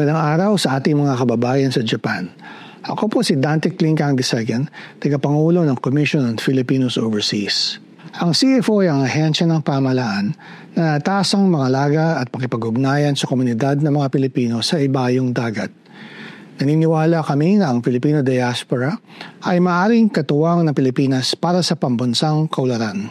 Magandang araw sa ating mga kababayan sa Japan. Ako po si Dante Clincang II, tagapangulo ng Commission on Filipinos Overseas. Ang CFO ay ang ahensya ng pamahalaan na natasang mangalaga at pakipag-ugnayan sa komunidad ng mga Pilipino sa ibayong dagat. Naniniwala kami na ang Filipino diaspora ay maaaring katuwang ng Pilipinas para sa pambansang kaunlaran.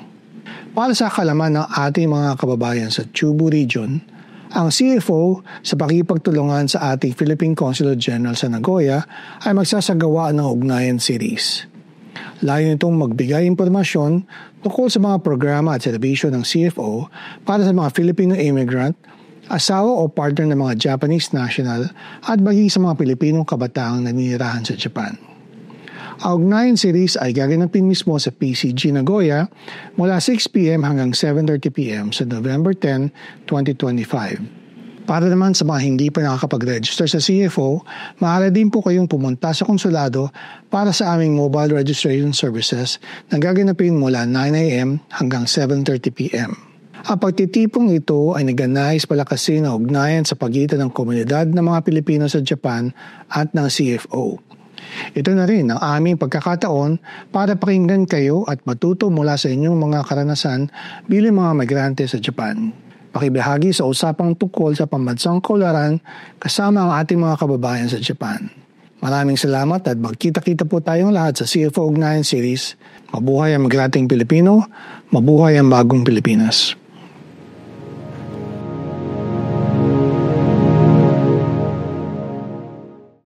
Para sa kalaman ng ating mga kababayan sa Chubu Region, ang CFO sa pakipagtulungan sa ating Philippine Consulate General sa Nagoya ay magsasagawa ng ugnayan series. Layo nitong magbigay impormasyon tungkol sa mga programa at serbisyo ng CFO para sa mga Filipino immigrant, asawa o partner ng mga Japanese national at maging sa mga Pilipinong kabataang naninirahan sa Japan. Ang ugnayan series ay gaganapin mismo sa PCG Nagoya mula 6 p.m. hanggang 7:30 p.m. sa November 10, 2025. Para naman sa mga hindi pa nakakapag-register sa CFO, maaari din po kayong pumunta sa konsulado para sa aming mobile registration services na gaganapin mula 9 a.m. hanggang 7:30 p.m. Ang pagtitipong ito ay naganais palakasin ang ugnayan sa pagitan ng komunidad ng mga Pilipino sa Japan at ng CFO. Ito na rin ang aming pagkakataon para pakinggan kayo at matuto mula sa inyong mga karanasan bilang mga migrante sa Japan. Pakibahagi sa usapang tungkol sa pambansang kaunlaran kasama ang ating mga kababayan sa Japan. Maraming salamat at magkita-kita po tayong lahat sa CFO Ugnayan Series. Mabuhay ang migranteng Pilipino, mabuhay ang bagong Pilipinas.